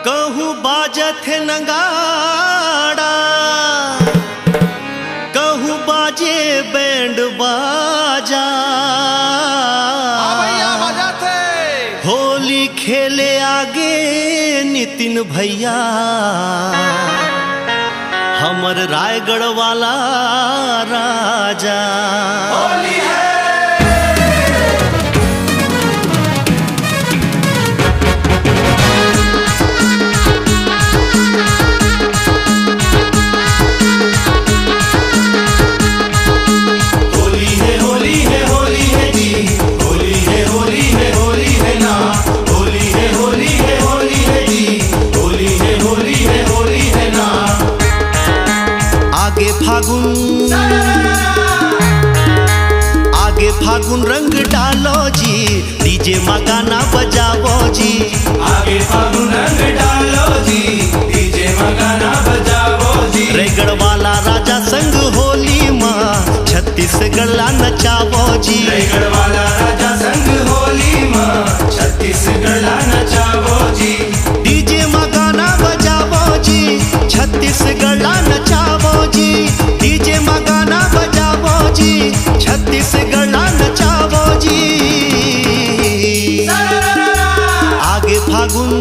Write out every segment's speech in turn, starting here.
कहूँ बाजत है नगाड़ा, कहूँ बाजे बैंड बाजा। होली खेले आगे नितिन भैया, हमर रायगढ़ वाला राजा। होली है आगे फागुन रंग डालो जी, डीजे में गाना बजावो जी। आगे फागुन रंग डालो जी, डीजे में गाना बजावो जी। रायगढ़ वाला राजा संग होली माँ छत्तीसगढ़ नचावो जी। रायगढ़ वाला राजा संग होली माँ छत्तीसगढ़ नचावो जी। डीजे में गाना बजावो जी, छत्तीसगढ़ नचावो जी। डीजे में गाना बजावो जी, छत्तीसगढ़ नचावो जी। आगे फागुन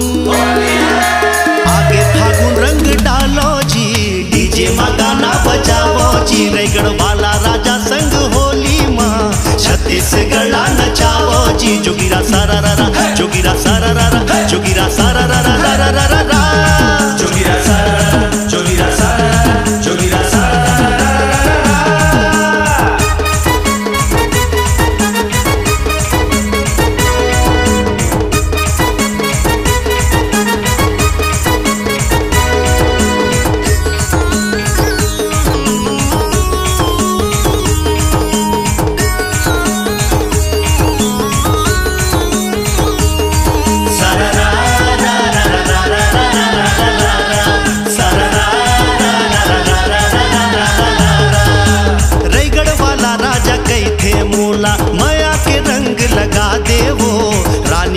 रंग डालो जी, डीजे में गाना बजावो जी। रायगढ़ वाला राजा संग होली माँ छत्तीसगढ़ नचावो जी। जोगिरा सारा रारा, जोगिरा सारा रारा, जोगिरा सारा रारा रारा रारा रा। जोगिरा सारा रारा, जोगिरा सारा रारा, जोगिरा सारा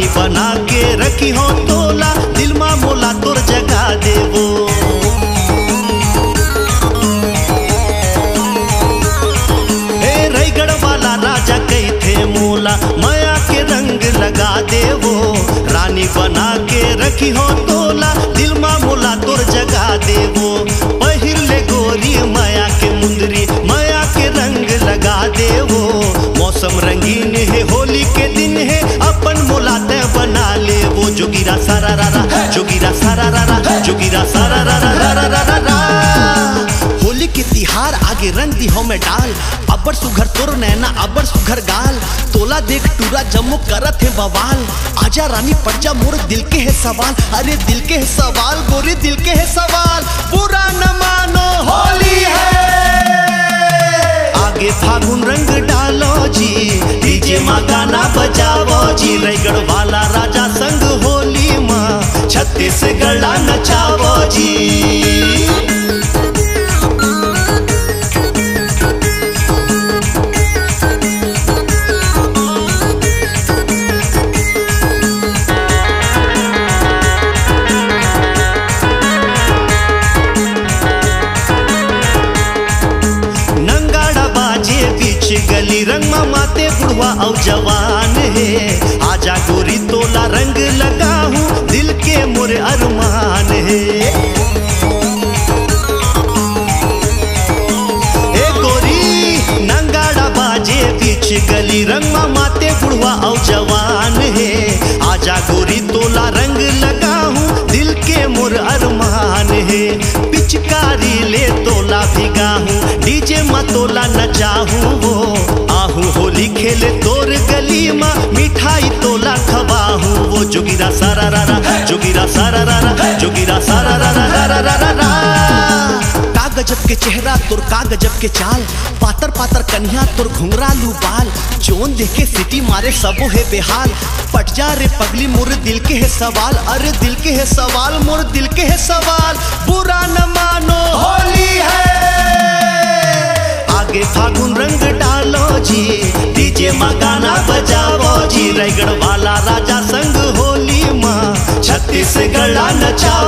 बना के रखी हो तोला, दिल मा मोला तोर जगा देवो। हे रायगढ़ वाला राजा कही थे मोला, माया के रंग लगा देवो। रानी बना के रखी हो तोला, दिल मा मोला तोर जगा देवो। पहिर ले गोरी माया के मुंदरी, माया के रंग लगा देवो। मौसम रंगीन है, होली के दिन है, अपन मुलाते बना ले वो। जोगिरा सारा रारा, जोगिरा सारा रारा, जोगिरा सारा रारा रारा रारा रा। होली के तिहार आगे रंग दी हो में डाल, अबर सुघर तोर नैना अबर सुघर गाल। तोला देख टूरा जम्मू करत है बवाल, आजा रानी पड़ जा मोर दिल के है सवाल। अरे दिल के है सवाल गोरी, दिल के है सवाल, बुरा न मानो होली है। आगे फागुन रंग डालो जी, डीजे में गाना बजावो जी। रायगढ़ वाला राजा संग होली माँ छत्तीसगढ़ नचावो जी। गली रंग माते बुढ़वा और जवान है, आजा गोरी तोला रंग लगा हूँ, दिल के मोरे अरमान है। ए गोरी नंगाड़ा बाजे बीच गली रंग माते बुढ़वा और जवान है, आजा गोरी तोला रंग लगा हूँ, दिल के मोर अरमान है। पिचकारी ले तोला भिगा हूँ, डीजे में तोला नचाहूँ वो। आहू होली खेले तोर गली माँ, मिठाई तोला खवाहूँ वो। जोगिरा सारा रारा, जोगिरा सारा रारा, जोगिरा सारा रारा रारा रारा रा। का गजब के चेहरा तोर, का गजब के चाल, पातर पातर कन्या तोर घुंघरालू बाल। जोन देखे सिटी मारे सबो है बेहाल, पट जा रे पगली मोर दिल के है सवाल। अरे दिल के है सवाल, मोर दिल के है सवाल, बुरा न मानो होली है। आगे फागुन रंग डालो रायगढ़ वाला राजा संग होली माँ छत्तीसगढ़ नचावो।